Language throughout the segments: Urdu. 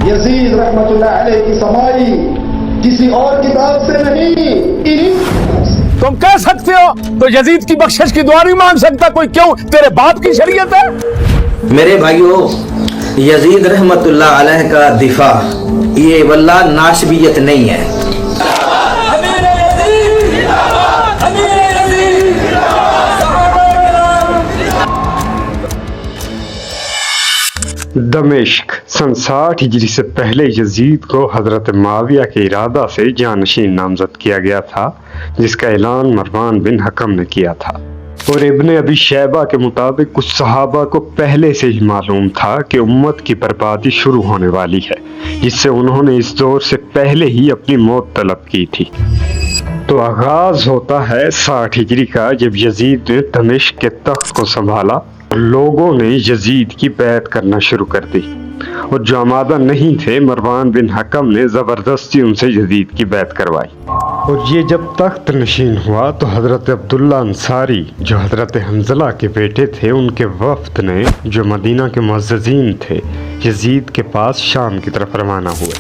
یزید رحمت اللہ علیہ کی سمائی کسی اور کتاب سے نہیں، تم کہہ سکتے ہو تو یزید کی بخشش کی دعا نہیں مانگ سکتا کوئی، کیوں؟ تیرے باپ کی شریعت ہے۔ میرے بھائیو، یزید رحمت اللہ علیہ کا دفاع یہ واللہ ناشبیت نہیں ہے۔ دمشق سن 60 ہجری سے پہلے یزید کو حضرت معاویہ کے ارادہ سے جانشین نامزد کیا گیا تھا، جس کا اعلان مروان بن حکم نے کیا تھا، اور ابن ابی شیبہ کے مطابق کچھ صحابہ کو پہلے سے ہی معلوم تھا کہ امت کی بربادی شروع ہونے والی ہے، جس سے انہوں نے اس دور سے پہلے ہی اپنی موت طلب کی تھی۔ تو آغاز ہوتا ہے 60 ہجری کا، جب یزید نے دمشق کے تخت کو سنبھالا، لوگوں نے یزید کی بیعت کرنا شروع کر دی، اور جو آمادہ نہیں تھے مروان بن حکم نے زبردستی ان سے یزید کی بیعت کروائی۔ اور یہ جب تخت نشین ہوا تو حضرت عبداللہ انصاری جو حضرت حنظلہ کے بیٹے تھے، ان کے وفد نے جو مدینہ کے معززین تھے یزید کے پاس شام کی طرف روانہ ہوئے،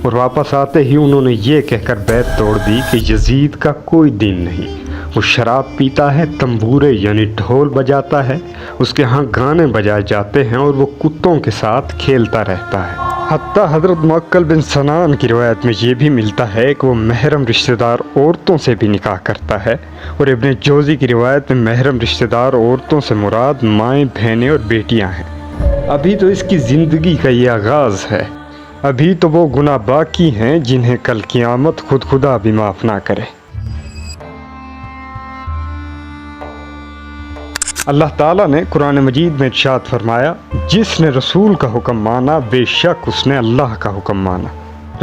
اور واپس آتے ہی انہوں نے یہ کہہ کر بیعت توڑ دی کہ یزید کا کوئی دین نہیں، وہ شراب پیتا ہے، تنبورے یعنی ڈھول بجاتا ہے، اس کے ہاں گانے بجائے جاتے ہیں، اور وہ کتوں کے ساتھ کھیلتا رہتا ہے۔ حتیٰ حضرت معقل بن سنان کی روایت میں یہ بھی ملتا ہے کہ وہ محرم رشتہ دار عورتوں سے بھی نکاح کرتا ہے، اور ابن جوزی کی روایت میں محرم رشتہ دار عورتوں سے مراد مائیں، بہنیں اور بیٹیاں ہیں۔ ابھی تو اس کی زندگی کا یہ آغاز ہے، ابھی تو وہ گناہ باقی ہیں جنہیں کل قیامت خود خدا بھی معاف نہ کرے۔ اللہ تعالیٰ نے قرآن مجید میں ارشاد فرمایا، جس نے رسول کا حکم مانا بے شک اس نے اللہ کا حکم مانا۔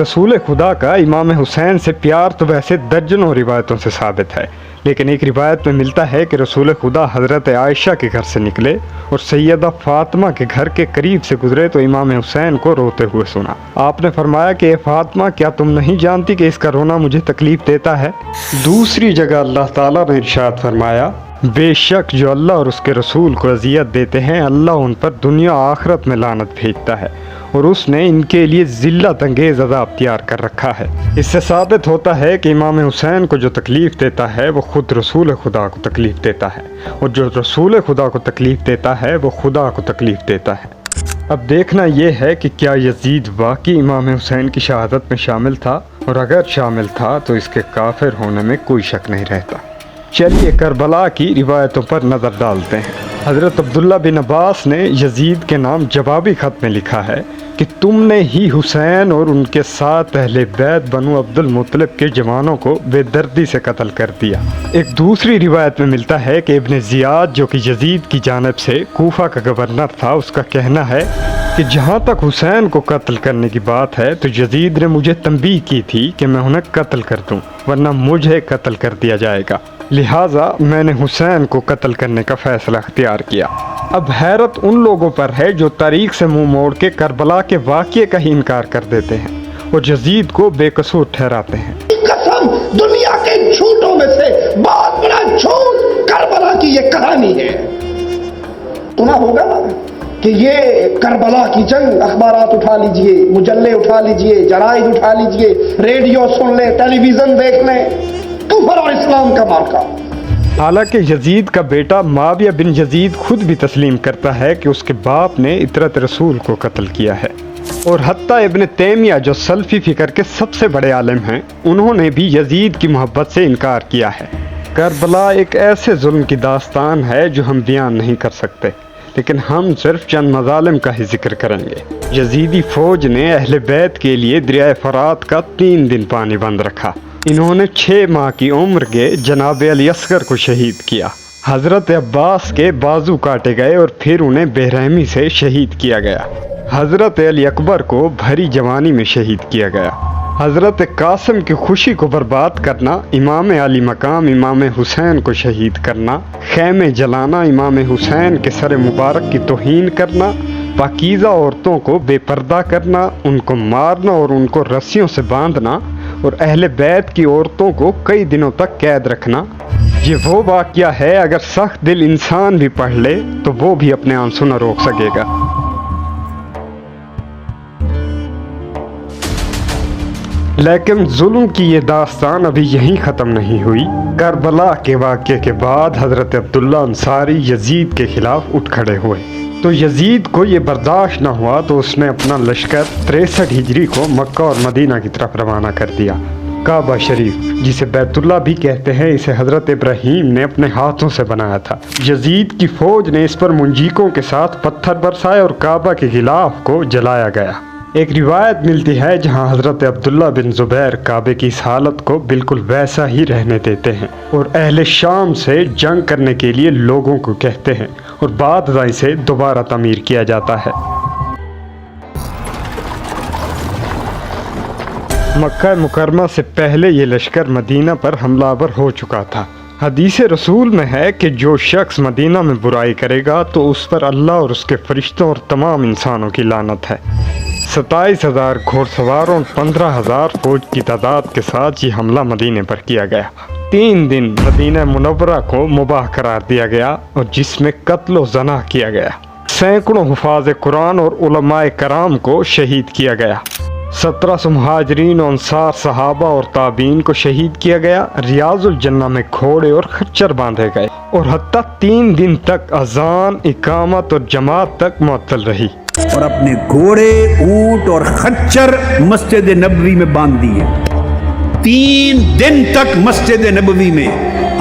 رسول خدا کا امام حسین سے پیار تو ویسے درجنوں روایتوں سے ثابت ہے، لیکن ایک روایت میں ملتا ہے کہ رسول خدا حضرت عائشہ کے گھر سے نکلے اور سیدہ فاطمہ کے گھر کے قریب سے گزرے تو امام حسین کو روتے ہوئے سنا۔ آپ نے فرمایا کہ اے فاطمہ، کیا تم نہیں جانتی کہ اس کا رونا مجھے تکلیف دیتا ہے؟ دوسری جگہ اللہ تعالیٰ نے ارشاد فرمایا، بے شک جو اللہ اور اس کے رسول کو اذیت دیتے ہیں اللہ ان پر دنیا آخرت میں لعنت بھیجتا ہے، اور اس نے ان کے لیے ذلت انگیز عذاب تیار کر رکھا ہے۔ اس سے ثابت ہوتا ہے کہ امام حسین کو جو تکلیف دیتا ہے وہ خود رسول خدا کو تکلیف دیتا ہے، اور جو رسول خدا کو تکلیف دیتا ہے وہ خدا کو تکلیف دیتا ہے۔ اب دیکھنا یہ ہے کہ کیا یزید واقعی امام حسین کی شہادت میں شامل تھا، اور اگر شامل تھا تو اس کے کافر ہونے میں کوئی شک نہیں رہتا۔ چلیے کربلا کی روایتوں پر نظر ڈالتے ہیں۔ حضرت عبداللہ بن عباس نے یزید کے نام جوابی خط میں لکھا ہے کہ تم نے ہی حسین اور ان کے ساتھ اہل بیت بنو عبد المطلب کے جوانوں کو بے دردی سے قتل کر دیا۔ ایک دوسری روایت میں ملتا ہے کہ ابن زیاد جو کہ یزید کی جانب سے کوفہ کا گورنر تھا، اس کا کہنا ہے کہ جہاں تک حسین کو قتل کرنے کی بات ہے تو یزید نے مجھے تنبیہ کی تھی کہ میں انہیں قتل کر دوں ورنہ مجھے قتل کر دیا جائے گا، لہٰذا میں نے حسین کو قتل کرنے کا فیصلہ اختیار کیا۔ اب حیرت ان لوگوں پر ہے جو تاریخ سے منہ موڑ کے کربلا کے واقعے کا ہی انکار کر دیتے ہیں اور یزید کو بے قصور ٹھہراتے ہیں۔ قسم، دنیا کے جھوٹوں میں سے بہت بڑا جھوٹ کربلا کی یہ کہانی ہے۔ سنا ہوگا کہ یہ کربلا کی جنگ، اخبارات اٹھا لیجئے، مجلے اٹھا لیجئے، جرائد اٹھا لیجئے، ریڈیو سن لیں، ٹیلی ویژن دیکھ لیں، کفر اور اسلام کا مارکا۔ حالانکہ یزید کا بیٹا معاویہ بن یزید خود بھی تسلیم کرتا ہے کہ اس کے باپ نے اطرت رسول کو قتل کیا ہے، اور حتیٰ ابن تیمیہ جو سلفی فکر کے سب سے بڑے عالم ہیں، انہوں نے بھی یزید کی محبت سے انکار کیا ہے۔ کربلا ایک ایسے ظلم کی داستان ہے جو ہم بیان نہیں کر سکتے، لیکن ہم صرف چند مظالم کا ہی ذکر کریں گے۔ یزیدی فوج نے اہل بیت کے لیے دریائے فرات کا 3 دن پانی بند رکھا۔ انہوں نے 6 ماہ کی عمر کے جناب علی اصغر کو شہید کیا۔ حضرت عباس کے بازو کاٹے گئے اور پھر انہیں بے رحمی سے شہید کیا گیا۔ حضرت علی اکبر کو بھری جوانی میں شہید کیا گیا۔ حضرت قاسم کی خوشی کو برباد کرنا، امام علی مقام امام حسین کو شہید کرنا، خیمے جلانا، امام حسین کے سر مبارک کی توہین کرنا، پاکیزہ عورتوں کو بے پردہ کرنا، ان کو مارنا اور ان کو رسیوں سے باندھنا، اور اہل بیت کی عورتوں کو کئی دنوں تک قید رکھنا، یہ وہ واقعہ ہے اگر سخت دل انسان بھی پڑھ لے تو وہ بھی اپنے آنسو نہ روک سکے گا۔ لیکن ظلم کی یہ داستان ابھی یہیں ختم نہیں ہوئی۔ کربلا کے واقعے کے بعد حضرت عبداللہ انصاری یزید کے خلاف اٹھ کھڑے ہوئے، تو یزید کو یہ برداشت نہ ہوا تو اس نے اپنا لشکر 63 ہجری کو مکہ اور مدینہ کی طرف روانہ کر دیا۔ کعبہ شریف، جسے بیت اللہ بھی کہتے ہیں، اسے حضرت ابراہیم نے اپنے ہاتھوں سے بنایا تھا۔ یزید کی فوج نے اس پر منجیقوں کے ساتھ پتھر برسائے اور کعبہ کے غلاف کو جلایا گیا۔ ایک روایت ملتی ہے جہاں حضرت عبداللہ بن زبیر کعبے کی اس حالت کو بالکل ویسا ہی رہنے دیتے ہیں اور اہل شام سے جنگ کرنے کے لیے لوگوں کو کہتے ہیں اور بعد ازاں اسے دوبارہ تعمیر کیا جاتا ہے۔ مکہ مکرمہ سے پہلے یہ لشکر مدینہ پر حملہ آور ہو چکا تھا۔ حدیث رسول میں ہے کہ جو شخص مدینہ میں برائی کرے گا تو اس پر اللہ اور اس کے فرشتوں اور تمام انسانوں کی لعنت ہے۔ 27,000 گھوڑ سواروں اور 15,000 فوج کی تعداد کے ساتھ یہ حملہ مدینے پر کیا گیا۔ 3 دن مدینہ منورہ کو مباح قرار دیا گیا اور جس میں قتل و ذبح کیا گیا۔ سینکڑوں حفاظ قرآن اور علماء کرام کو شہید کیا گیا۔ 1700 مہاجرین و انصار صحابہ اور تابعین کو شہید کیا گیا۔ ریاض الجنہ میں گھوڑے اور خچر باندھے گئے اور حتیٰ 3 دن تک اذان، اقامت اور جماعت تک معطل رہی۔ اور اپنے گھوڑے، اونٹ اور خچر مسجد نبوی میں باندھ دیے۔ 3 دن تک مسجد نبوی میں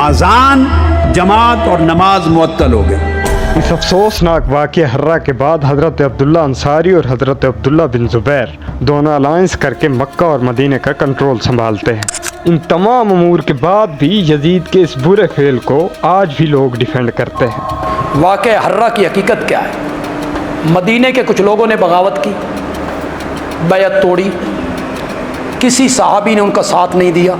اذان، جماعت اور نماز معطل ہو گئے۔ اس افسوسناک واقعہ حرہ کے بعد حضرت عبداللہ انصاری اور حضرت عبداللہ بن زبیر دونوں الائنس کر کے مکہ اور مدینہ کا کنٹرول سنبھالتے ہیں۔ ان تمام امور کے بعد بھی یزید کے اس برے فعل کو آج بھی لوگ ڈیفینڈ کرتے ہیں۔ واقعہ حرہ کی حقیقت کیا ہے؟ مدینہ کے کچھ لوگوں نے بغاوت کی، بیعت توڑی، کسی صحابی نے ان کا ساتھ نہیں دیا،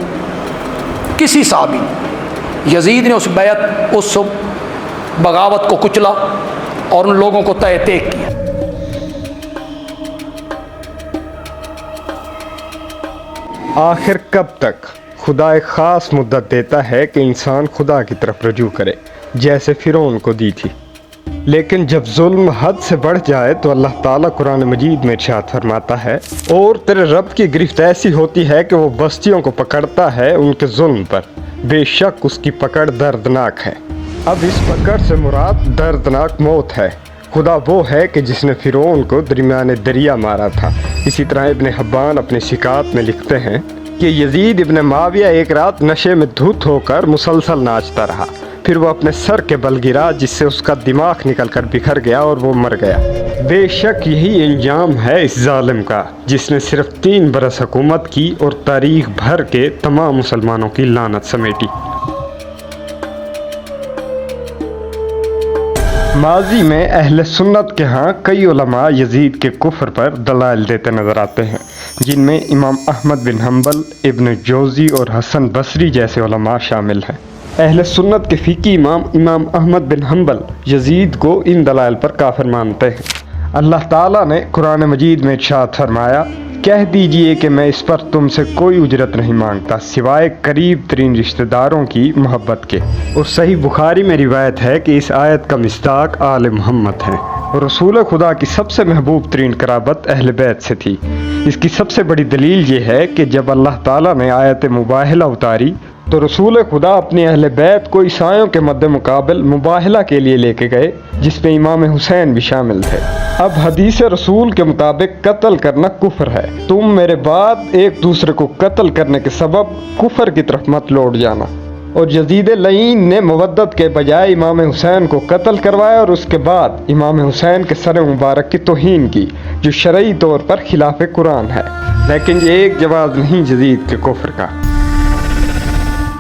کسی صحابی نے۔ یزید نے اس بیعت، اس بغاوت کو کچلا اور ان لوگوں کو تہ تیغ کیا۔ آخر کب تک؟ خدا ایک خاص مدت دیتا ہے کہ انسان خدا کی طرف رجوع کرے، جیسے فرعون کو دی تھی۔ لیکن جب ظلم حد سے بڑھ جائے تو اللہ تعالیٰ قرآن مجید میں ارشاد فرماتا ہے، اور تیرے رب کی گرفت ایسی ہوتی ہے کہ وہ بستیوں کو پکڑتا ہے ان کے ظلم پر، بے شک اس کی پکڑ دردناک ہے۔ اب اس پکڑ سے مراد دردناک موت ہے۔ خدا وہ ہے کہ جس نے فرعون کو درمیان دریا مارا تھا۔ اسی طرح ابن حبان اپنے شکات میں لکھتے ہیں کہ یزید ابن معاویہ ایک رات نشے میں دھت ہو کر مسلسل ناچتا رہا، پھر وہ اپنے سر کے بل گرا جس سے اس کا دماغ نکل کر بکھر گیا اور وہ مر گیا۔ بے شک یہی انجام ہے اس ظالم کا جس نے صرف 3 برس حکومت کی اور تاریخ بھر کے تمام مسلمانوں کی لعنت سمیٹی۔ ماضی میں اہل سنت کے ہاں کئی علماء یزید کے کفر پر دلائل دیتے نظر آتے ہیں، جن میں امام احمد بن حنبل، ابن جوزی اور حسن بصری جیسے علماء شامل ہیں۔ اہل سنت کے فقی امام احمد بن حنبل یزید کو ان دلائل پر کافر مانتے ہیں۔ اللہ تعالیٰ نے قرآن مجید میں ارشاد فرمایا، کہہ دیجئے کہ میں اس پر تم سے کوئی اجرت نہیں مانگتا سوائے قریب ترین رشتہ داروں کی محبت کے۔ اور صحیح بخاری میں روایت ہے کہ اس آیت کا مصداق آل محمد ہے اور رسول خدا کی سب سے محبوب ترین قرابت اہل بیت سے تھی۔ اس کی سب سے بڑی دلیل یہ ہے کہ جب اللہ تعالیٰ نے آیت مباہلہ اتاری تو رسول خدا اپنی اہل بیت کو عیسائیوں کے مد مقابل مباہلہ کے لیے لے کے گئے، جس میں امام حسین بھی شامل تھے۔ اب حدیث رسول کے مطابق قتل کرنا کفر ہے۔ تم میرے بعد ایک دوسرے کو قتل کرنے کے سبب کفر کی طرف مت لوٹ جانا۔ اور یزید لعین نے مودت کے بجائے امام حسین کو قتل کروایا اور اس کے بعد امام حسین کے سر مبارک کی توہین کی، جو شرعی طور پر خلاف قرآن ہے۔ لیکن یہ ایک جواز نہیں یزید کے کفر کا۔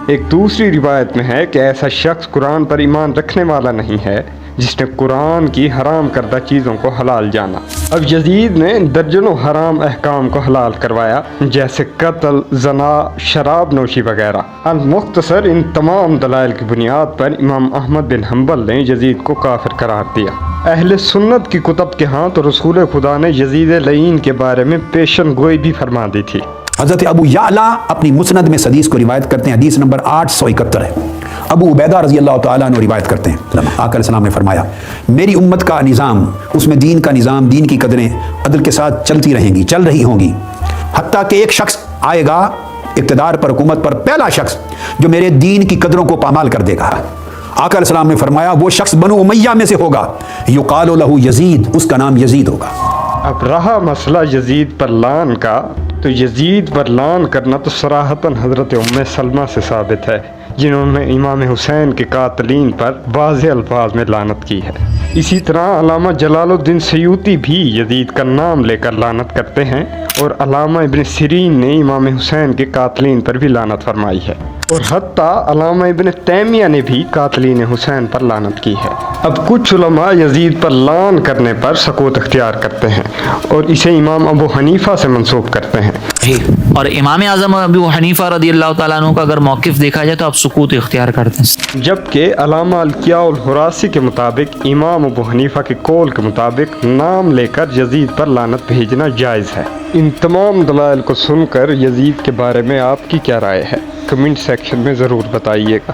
ایک دوسری روایت میں ہے کہ ایسا شخص قرآن پر ایمان رکھنے والا نہیں ہے جس نے قرآن کی حرام کردہ چیزوں کو حلال جانا۔ اب یزید نے درجنوں حرام احکام کو حلال کروایا، جیسے قتل، زنا، شراب نوشی وغیرہ۔ المختصر ان تمام دلائل کی بنیاد پر امام احمد بن حنبل نے یزید کو کافر قرار دیا۔ اہل سنت کی کتب کے ہاں تو رسول خدا نے یزید لعین کے بارے میں پیشن گوئی بھی فرما دی تھی۔ حضرت ابو یعلا اپنی مسند میں حدیث کو روایت کرتے ہیں، حدیث نمبر 871 ہے۔ ابو عبیدہ رضی اللہ تعالیٰ عنہ روایت کرتے ہیں، آقا علیہ السلام نے فرمایا، میری امت کا نظام، اس میں دین کا نظام، دین کی قدریں عدل کے ساتھ چلتی رہیں گی، چل رہی ہوں گی، حتیٰ کہ ایک شخص آئے گا اقتدار پر, حکومت پر, پہلا شخص جو میرے دین کی قدروں کو پامال کر دے گا. آقا علیہ السلام نے فرمایا وہ شخص بنو امیہ میں سے ہوگا, یقال لہ یزید, اس کا نام یزید ہوگا. اب رہا مسئلہ یزید پر لعن کا, تو یزید پر لعن کرنا تو صراحتاً حضرت ام سلمہ سے ثابت ہے, جنہوں نے امام حسین کے قاتلین پر واضح الفاظ میں لعنت کی ہے. اسی طرح علامہ جلال الدین سیوطی بھی یزید کا نام لے کر لعنت کرتے ہیں, اور علامہ ابن سیرین نے امام حسین کے قاتلین پر بھی لعنت فرمائی ہے, اور حتیٰ علامہ ابن تیمیہ نے بھی قاتلین حسین پر لعنت کی ہے. اب کچھ علماء یزید پر لعن کرنے پر سکوت اختیار کرتے ہیں اور اسے امام ابو حنیفہ سے منسوب کرتے ہیں. اور امام اعظم ابو حنیفہ رضی اللہ تعالیٰ عنہ کا اگر موقف دیکھا جائے تو آپ سکوت اختیار کرتے ہیں, جبکہ علامہ الکیاء الحراسی کے مطابق امام ابو حنیفہ کے قول کے مطابق نام لے کر یزید پر لعنت بھیجنا جائز ہے. ان تمام دلائل کو سن کر یزید کے بارے میں آپ کی کیا رائے ہے؟ کمنٹ سیکشن میں ضرور بتائیے گا.